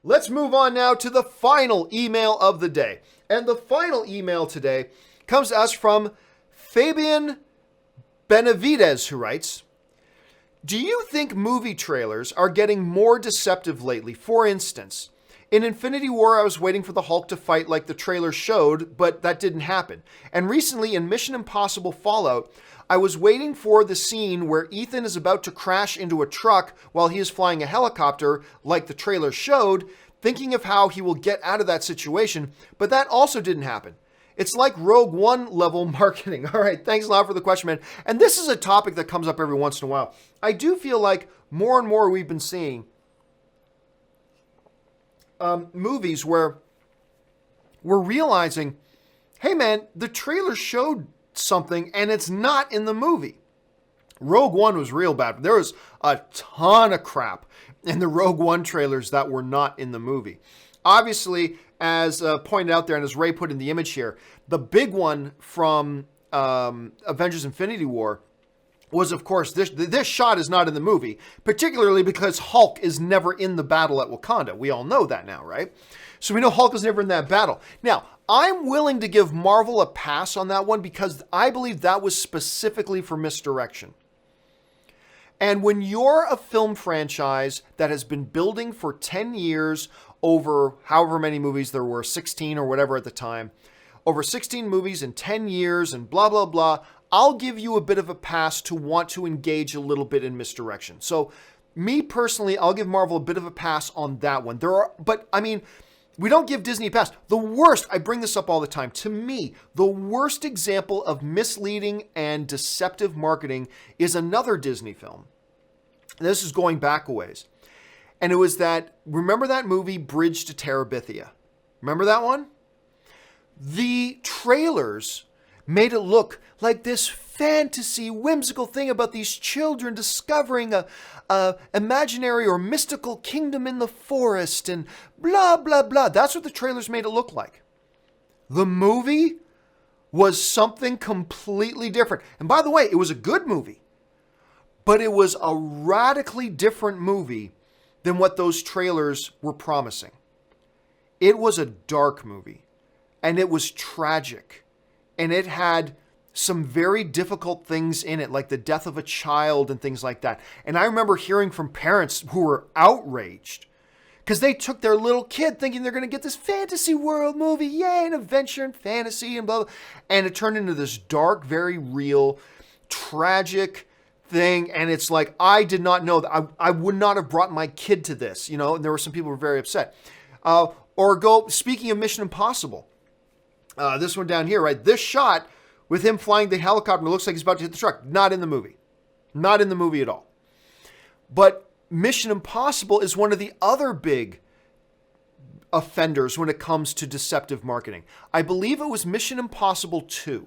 let's move on now to the final email of the day. And the final email today comes to us from Fabian Benavides, who writes, do you think movie trailers are getting more deceptive lately? For instance, in Infinity War, I was waiting for the Hulk to fight like the trailer showed, but that didn't happen. And recently in Mission Impossible Fallout, I was waiting for the scene where Ethan is about to crash into a truck while he is flying a helicopter like the trailer showed, thinking of how he will get out of that situation, but that also didn't happen. It's like Rogue One level marketing. All right, thanks a lot for the question, man. And this is a topic that comes up every once in a while. I do feel like more and more we've been seeing movies where we're realizing, hey man, the trailer showed something and it's not in the movie. Rogue One was real bad. There was a ton of crap in the Rogue One trailers that were not in the movie. Obviously, as pointed out there and as Ray put in the image here, the big one from Avengers Infinity War was, of course, this shot is not in the movie, particularly because Hulk is never in the battle at Wakanda. We all know that now, right? So we know Hulk is never in that battle. Now, I'm willing to give Marvel a pass on that one because I believe that was specifically for misdirection. And when you're a film franchise that has been building for 10 years over however many movies there were, 16 or whatever at the time, over 16 movies in 10 years and blah, blah, blah, I'll give you a bit of a pass to want to engage a little bit in misdirection. So me personally, I'll give Marvel a bit of a pass on that one. We don't give Disney a pass. The worst, I bring this up all the time, to me, the worst example of misleading and deceptive marketing is another Disney film. This is going back a ways. And it was remember that movie, Bridge to Terabithia? Remember that one? The trailers made it look like this fantasy, whimsical thing about these children discovering a imaginary or mystical kingdom in the forest and blah, blah, blah. That's what the trailers made it look like. The movie was something completely different. And by the way, it was a good movie, but it was a radically different movie than what those trailers were promising. It was a dark movie, and it was tragic. And it had some very difficult things in it, like the death of a child and things like that. And I remember hearing from parents who were outraged because they took their little kid thinking they're going to get this fantasy world movie, yay, an adventure and fantasy and blah, blah. And it turned into this dark, very real, tragic thing. And it's like, I did not know that. I would not have brought my kid to this, and there were some people who were very upset. Speaking of Mission Impossible, this one down here, right? This shot with him flying the helicopter looks like he's about to hit the truck. Not in the movie. Not in the movie at all. But Mission Impossible is one of the other big offenders when it comes to deceptive marketing. I believe it was Mission Impossible 2.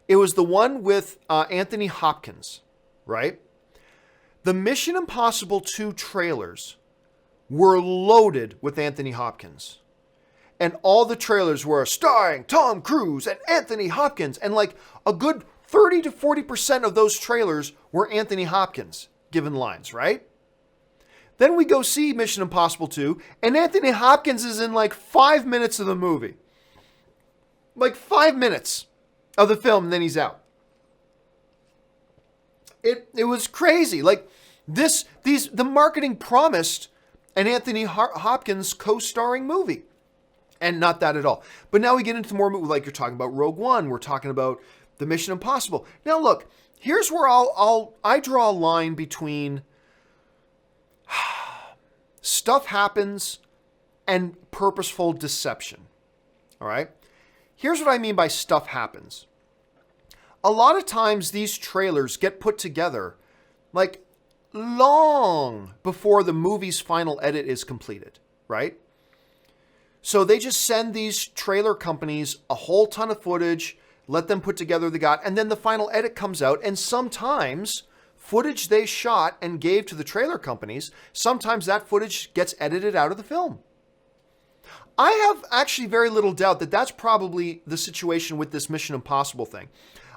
It was the one with Anthony Hopkins, right? The Mission Impossible 2 trailers were loaded with Anthony Hopkins. And all the trailers were starring Tom Cruise and Anthony Hopkins. And like a good 30 to 40% of those trailers were Anthony Hopkins given lines, right? Then we go see Mission Impossible 2, and Anthony Hopkins is in like 5 minutes of the movie. Like 5 minutes of the film, and then he's out. It was crazy. Like the marketing promised an Anthony Hopkins co-starring movie. And not that at all. But now we get into more, like you're talking about Rogue One. We're talking about the Mission Impossible. Now look, here's where I draw a line between stuff happens and purposeful deception. All right? Here's what I mean by stuff happens. A lot of times these trailers get put together like long before the movie's final edit is completed, right? So they just send these trailer companies a whole ton of footage, let them put together and then the final edit comes out, and sometimes footage they shot and gave to the trailer companies, sometimes that footage gets edited out of the film. I have actually very little doubt that that's probably the situation with this Mission Impossible thing.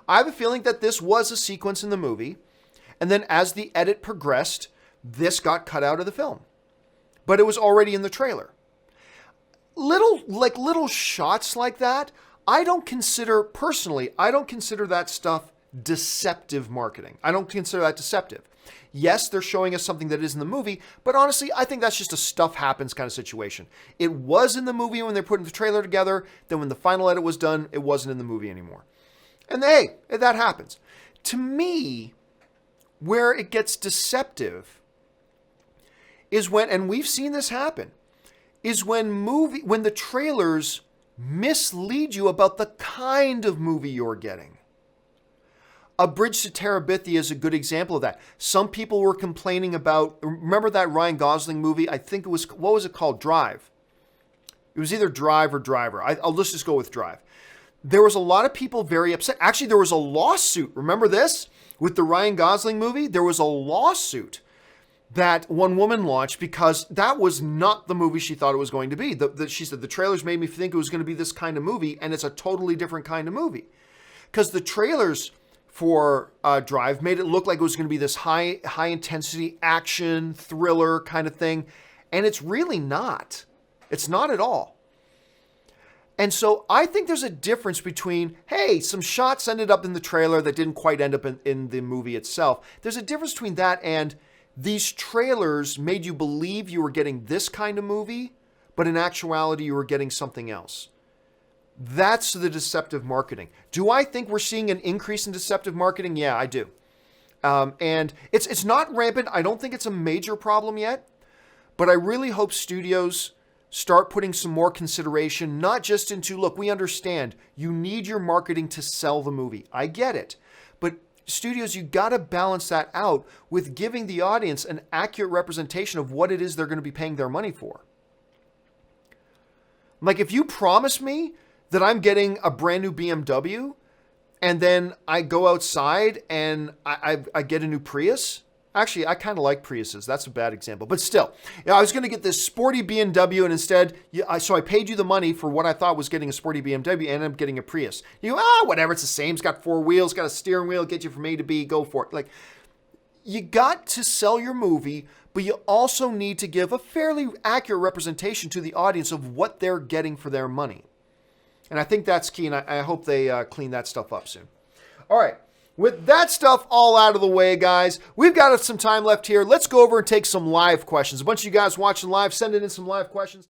I have a feeling that this was a sequence in the movie, and then as the edit progressed, this got cut out of the film. but it was already in the trailer. Little shots like that, I don't consider that stuff deceptive marketing. I don't consider that deceptive. Yes, they're showing us something that is in the movie, but honestly, I think that's just a stuff happens kind of situation. It was in the movie when they're putting the trailer together, then when the final edit was done, it wasn't in the movie anymore. And hey, that happens. To me, where it gets deceptive is when, and we've seen this happen, is when the trailers mislead you about the kind of movie you're getting. A Bridge to Terabithia is a good example of that. Some people were complaining about, remember that Ryan Gosling movie? I think it was, what was it called? Drive. It was either Drive or Driver. Let's just go with Drive. There was a lot of people very upset. Actually, there was a lawsuit. Remember this? With the Ryan Gosling movie, there was a lawsuit that one woman launched because that was not the movie she thought it was going to be. She said, the trailers made me think it was going to be this kind of movie, and it's a totally different kind of movie. Because the trailers for Drive made it look like it was going to be this high intensity action thriller kind of thing, and it's really not. It's not at all. And so I think there's a difference between, hey, some shots ended up in the trailer that didn't quite end up in the movie itself. There's a difference between that and these trailers made you believe you were getting this kind of movie, but in actuality you were getting something else. That's the deceptive marketing. Do I think we're seeing an increase in deceptive marketing? Yeah, I do. And it's not rampant. I don't think it's a major problem yet, but I really hope studios start putting some more consideration, not just into, look, we understand you need your marketing to sell the movie. I get it. But studios, you got to balance that out with giving the audience an accurate representation of what it is they're going to be paying their money for. Like if you promise me that I'm getting a brand new BMW and then I go outside and I get a new Prius. Actually, I kind of like Priuses. That's a bad example. But still, I was going to get this sporty BMW and instead, so I paid you the money for what I thought was getting a sporty BMW and I'm getting a Prius. You go, whatever, it's the same. It's got 4 wheels, got a steering wheel, get you from A to B, go for it. Like, you got to sell your movie, but you also need to give a fairly accurate representation to the audience of what they're getting for their money. And I think that's key, and I hope they clean that stuff up soon. All right. With that stuff all out of the way, guys, we've got some time left here. Let's go over and take some live questions. A bunch of you guys watching live, sending in some live questions.